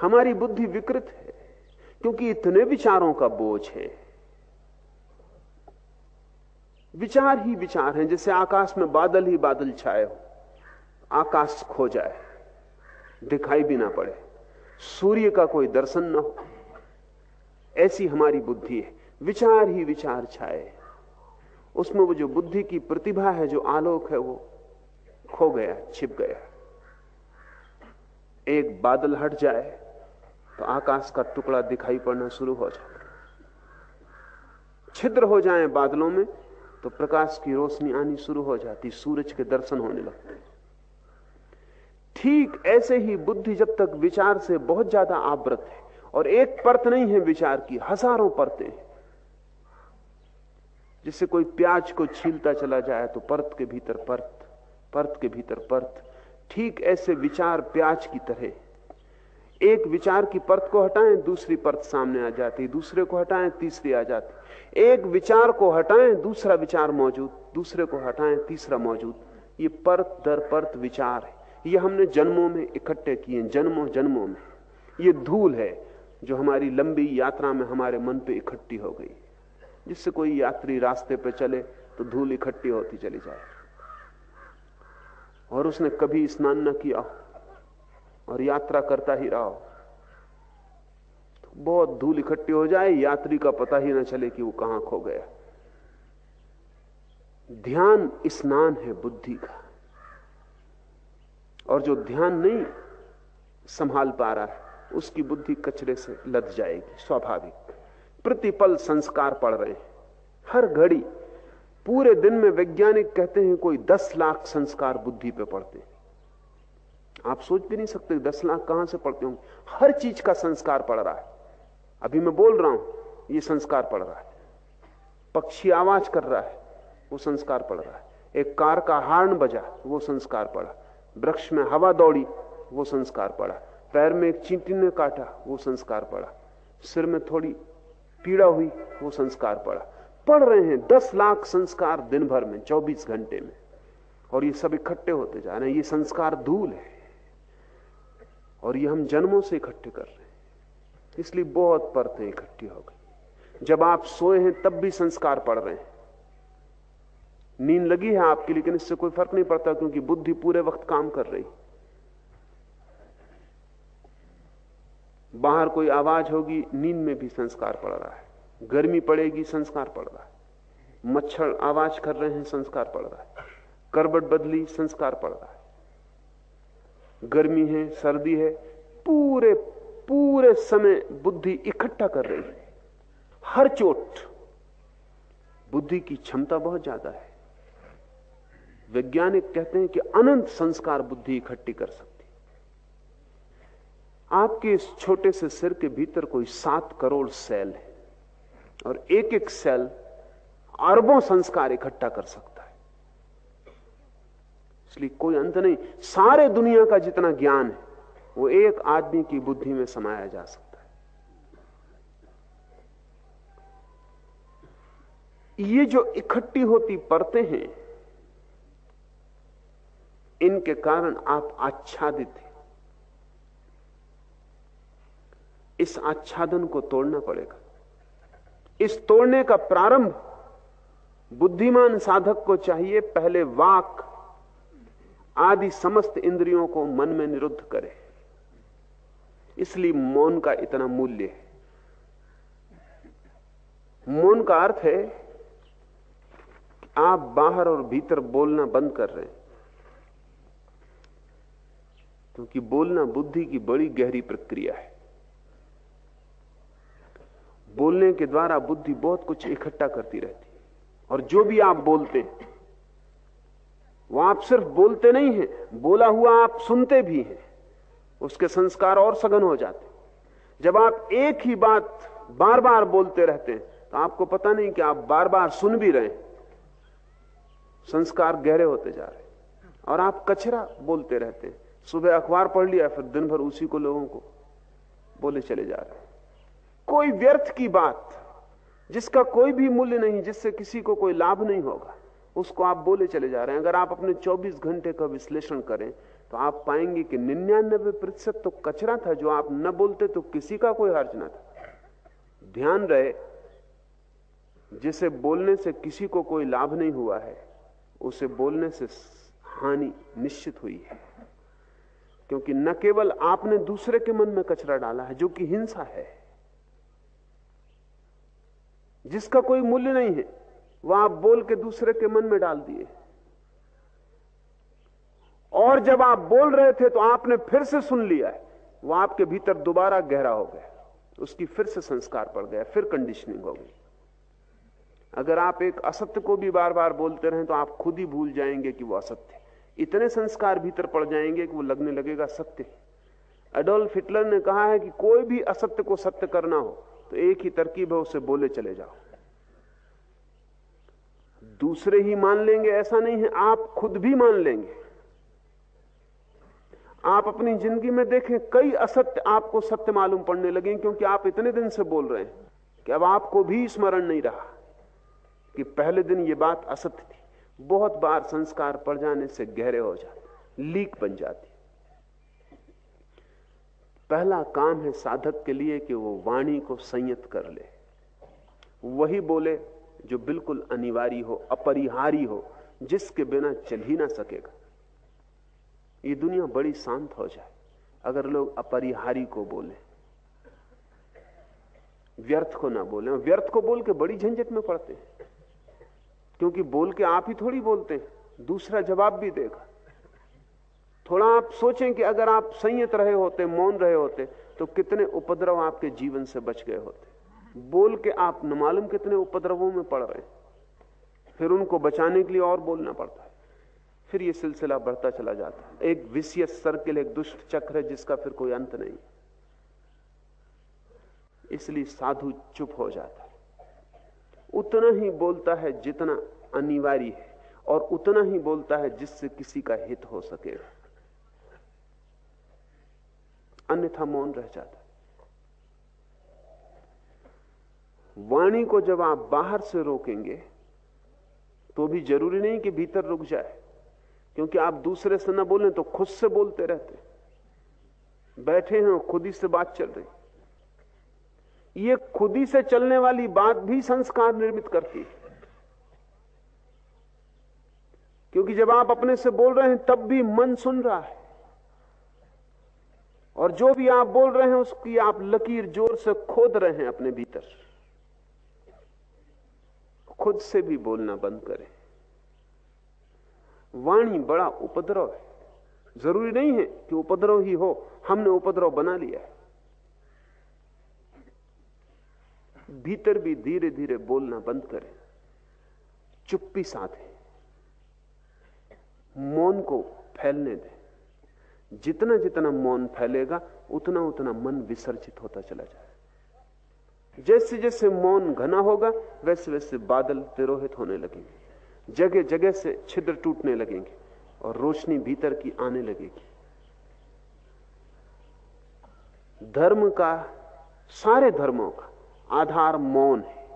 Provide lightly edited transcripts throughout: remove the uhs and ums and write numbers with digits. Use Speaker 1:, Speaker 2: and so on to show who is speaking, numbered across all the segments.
Speaker 1: हमारी बुद्धि विकृत है क्योंकि इतने विचारों का बोझ है। विचार ही विचार हैं, जैसे आकाश में बादल ही बादल छाए हो, आकाश खो जाए, दिखाई भी ना पड़े, सूर्य का कोई दर्शन ना हो, ऐसी हमारी बुद्धि है। विचार ही विचार छाए, उसमें वो जो बुद्धि की प्रतिभा है, जो आलोक है, वो खो गया, छिप गया। एक बादल हट जाए तो आकाश का टुकड़ा दिखाई पड़ना शुरू हो जाता, छिद्र हो जाए बादलों में तो प्रकाश की रोशनी आनी शुरू हो जाती, सूरज के दर्शन होने लगते। ठीक ऐसे ही बुद्धि जब तक विचार से बहुत ज्यादा आवृत है, और एक परत नहीं है विचार की, हजारों परतें हैं। जिससे कोई प्याज को छीलता चला जाए तो परत के भीतर परत, परत के भीतर परत। ठीक ऐसे विचार प्याज की तरह, एक विचार की परत को हटाएं दूसरी परत सामने आ जाती, दूसरे को हटाएं तीसरी आ जाती, एक विचार को हटाएं दूसरा विचार मौजूद, दूसरे को हटाएं तीसरा मौजूद। ये परत दर परत विचार है। ये हमने जन्मों में इकट्ठे किए, जन्मों जन्मों में। ये धूल है जो हमारी लंबी यात्रा में हमारे मन पे इकट्ठी हो गई। जिससे कोई यात्री रास्ते पे चले तो धूल इकट्ठी होती चली जाए, और उसने कभी स्नान न किया और यात्रा करता ही रहा, तो बहुत धूल इकट्ठी हो जाए, यात्री का पता ही न चले कि वो कहां खो गया। ध्यान स्नान है बुद्धि का, और जो ध्यान नहीं संभाल पा रहा है उसकी बुद्धि कचरे से लद जाएगी, स्वाभाविक। प्रतिपल संस्कार पड़ रहे हैं, हर घड़ी। पूरे दिन में वैज्ञानिक कहते हैं कोई 10 लाख संस्कार बुद्धि पे पड़ते हैं। आप सोच भी नहीं सकते 10 लाख कहां से पड़ते होंगे। हर चीज का संस्कार पड़ रहा है। अभी मैं बोल रहा हूं, ये संस्कार पड़ रहा है। पक्षी आवाज कर रहा है, वो संस्कार पड़ रहा है। एक कार का हॉर्न बजा, वो संस्कार पड़ा। वृक्ष में हवा दौड़ी, वो संस्कार पड़ा। पैर में एक चींटी ने काटा, वो संस्कार पड़ा। सिर में थोड़ी पीड़ा हुई, वो संस्कार पड़ रहे हैं 10 लाख संस्कार दिन भर में, 24 घंटे में, और ये सब इकट्ठे होते जा रहे हैं। ये संस्कार धूल है, और ये हम जन्मों से इकट्ठे कर रहे हैं। इसलिए बहुत परतें इकट्ठी हो गई। जब आप सोए हैं तब भी संस्कार पड़ रहे हैं। नींद लगी है आपकी, लेकिन इससे कोई फर्क नहीं पड़ता, क्योंकि बुद्धि पूरे वक्त काम कर रही। बाहर कोई आवाज होगी, नींद में भी संस्कार पड़ रहा है। गर्मी पड़ेगी, संस्कार पड़ रहा है। मच्छर आवाज कर रहे हैं, संस्कार पड़ रहा है। करवट बदली, संस्कार पड़ रहा है। गर्मी है, सर्दी है, पूरे पूरे समय बुद्धि इकट्ठा कर रही है। हर चोट। बुद्धि की क्षमता बहुत ज्यादा है। वैज्ञानिक कहते हैं कि अनंत संस्कार बुद्धि इकट्ठी कर सकती। आपके इस छोटे से सिर के भीतर कोई 7 करोड़ सेल है, और एक एक सेल अरबों संस्कार इकट्ठा कर सकता है। इसलिए कोई अंत नहीं। सारे दुनिया का जितना ज्ञान है वो एक आदमी की बुद्धि में समाया जा सकता है। ये जो इकट्ठी होती परतें हैं, इनके कारण आप आच्छादित हैं। इस आच्छादन को तोड़ना पड़ेगा। इस तोड़ने का प्रारंभ बुद्धिमान साधक को चाहिए। पहले वाक आदि समस्त इंद्रियों को मन में निरुद्ध करे। इसलिए मौन का इतना मूल्य है। मौन का अर्थ है कि आप बाहर और भीतर बोलना बंद कर रहे हैं, क्योंकि बोलना बुद्धि की बड़ी गहरी प्रक्रिया है। बोलने के द्वारा बुद्धि बहुत कुछ इकट्ठा करती रहती है, और जो भी आप बोलते हैं वो आप सिर्फ बोलते नहीं हैं, बोला हुआ आप सुनते भी हैं। उसके संस्कार और सघन हो जाते। जब आप एक ही बात बार बार बोलते रहते हैं तो आपको पता नहीं कि आप बार बार सुन भी रहे हैं। संस्कार गहरे होते जा रहे हैं। और आप कचरा बोलते रहते हैं। सुबह अखबार पढ़ लिया, फिर दिन भर उसी को लोगों को बोले चले जा रहे हैं। कोई व्यर्थ की बात जिसका कोई भी मूल्य नहीं, जिससे किसी को कोई लाभ नहीं होगा, उसको आप बोले चले जा रहे हैं। अगर आप अपने 24 घंटे का विश्लेषण करें तो आप पाएंगे कि 99% तो कचरा था। जो आप न बोलते तो किसी का कोई हर्ज ना था। ध्यान रहे, जिसे बोलने से किसी को कोई लाभ नहीं हुआ है, उसे बोलने से हानि निश्चित हुई है। क्योंकि न केवल आपने दूसरे के मन में कचरा डाला है, जो कि हिंसा है, जिसका कोई मूल्य नहीं है, वह आप बोल के दूसरे के मन में डाल दिए। और जब आप बोल रहे थे तो आपने फिर से सुन लिया है, वह आपके भीतर दोबारा गहरा हो गया, उसकी फिर से संस्कार पड़ गया, फिर कंडीशनिंग हो गई। अगर आप एक असत्य को भी बार बार बोलते रहें तो आप खुद ही भूल जाएंगे कि वो असत्य है। इतने संस्कार भीतर पड़ जाएंगे कि वो लगने लगेगा सत्य। एडोल्फ हिटलर ने कहा है कि कोई भी असत्य को सत्य करना हो तो एक ही तरकीब है, उसे बोले चले जाओ। दूसरे ही मान लेंगे ऐसा नहीं है, आप खुद भी मान लेंगे। आप अपनी जिंदगी में देखें, कई असत्य आपको सत्य मालूम पड़ने लगे, क्योंकि आप इतने दिन से बोल रहे हैं कि अब आपको भी स्मरण नहीं रहा कि पहले दिन ये बात असत्य थी। बहुत बार संस्कार पड़ जाने से गहरे हो जाते, लीक बन जाती। पहला काम है साधक के लिए कि वो वाणी को संयत कर ले, वही बोले जो बिल्कुल अनिवार्य हो, अपरिहार्य हो, जिसके बिना चल ही ना सकेगा। ये दुनिया बड़ी शांत हो जाए अगर लोग अपरिहार्य को बोले, व्यर्थ को ना बोले। व्यर्थ को बोल के बड़ी झंझट में पड़ते हैं, क्योंकि बोल के आप ही थोड़ी बोलते हैं, दूसरा जवाब भी देगा। थोड़ा आप सोचें कि अगर आप संयत रहे होते, मौन रहे होते, तो कितने उपद्रव आपके जीवन से बच गए होते। बोल के आप न मालूम कितने उपद्रवों में पड़ रहे हैं, फिर उनको बचाने के लिए और बोलना पड़ता है, फिर ये सिलसिला बढ़ता चला जाता है। एक विशियस सर्किल, एक दुष्ट चक्र है जिसका फिर कोई अंत नहीं। इसलिए साधु चुप हो जाता है, उतना ही बोलता है जितना अनिवार्य है, और उतना ही बोलता है जिससे किसी का हित हो सकेगा, अन्यथा मौन रह जाता है। वाणी को जब आप बाहर से रोकेंगे तो भी जरूरी नहीं कि भीतर रुक जाए, क्योंकि आप दूसरे से न बोलें तो खुद से बोलते रहते। बैठे हैं और खुद ही से बात चल रही, ये खुद ही से चलने वाली बात भी संस्कार निर्मित करती है। क्योंकि जब आप अपने से बोल रहे हैं तब भी मन सुन रहा है, और जो भी आप बोल रहे हैं उसकी आप लकीर जोर से खोद रहे हैं अपने भीतर। खुद से भी बोलना बंद करें। वाणी बड़ा उपद्रव है, जरूरी नहीं है कि उपद्रव ही हो, हमने उपद्रव बना लिया है। भीतर भी धीरे धीरे बोलना बंद करें, चुप्पी साधें, मौन को फैलने दें। जितना जितना मौन फैलेगा उतना उतना मन विसर्जित होता चला जाए। जैसे जैसे मौन घना होगा वैसे वैसे बादल तिरोहित होने लगेंगे, जगह जगह से छिद्र टूटने लगेंगे और रोशनी भीतर की आने लगेगी। धर्म का, सारे धर्मों का आधार मौन है।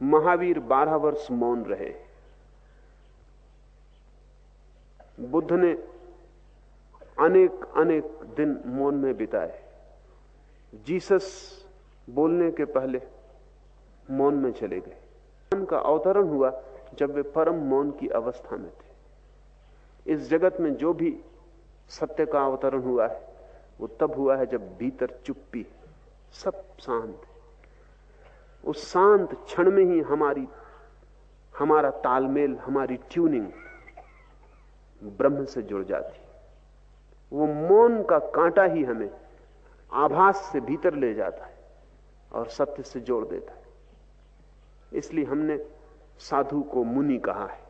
Speaker 1: महावीर 12 वर्ष मौन रहे। बुद्ध ने अनेक अनेक दिन मौन में बिताए। जीसस बोलने के पहले मौन में चले गए। उनका अवतरण हुआ जब वे परम मौन की अवस्था में थे। इस जगत में जो भी सत्य का अवतरण हुआ है वो तब हुआ है जब भीतर चुप्पी, सब शांत। उस शांत क्षण में ही हमारा तालमेल, हमारी ट्यूनिंग ब्रह्म से जुड़ जाती। वो मौन का कांटा ही हमें आभास से भीतर ले जाता है और सत्य से जोड़ देता है। इसलिए हमने साधु को मुनि कहा है।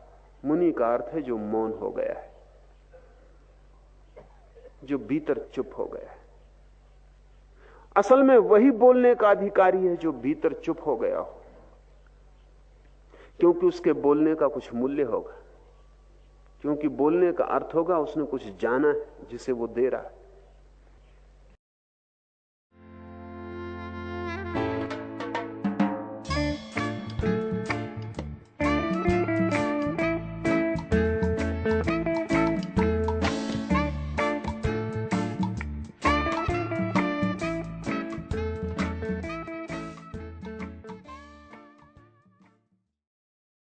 Speaker 1: मुनि का अर्थ है जो मौन हो गया है, जो भीतर चुप हो गया है। असल में वही बोलने का अधिकारी है जो भीतर चुप हो गया हो, क्योंकि उसके बोलने का कुछ मूल्य होगा, क्योंकि बोलने का अर्थ होगा उसने कुछ जाना है जिसे वो दे रहा है।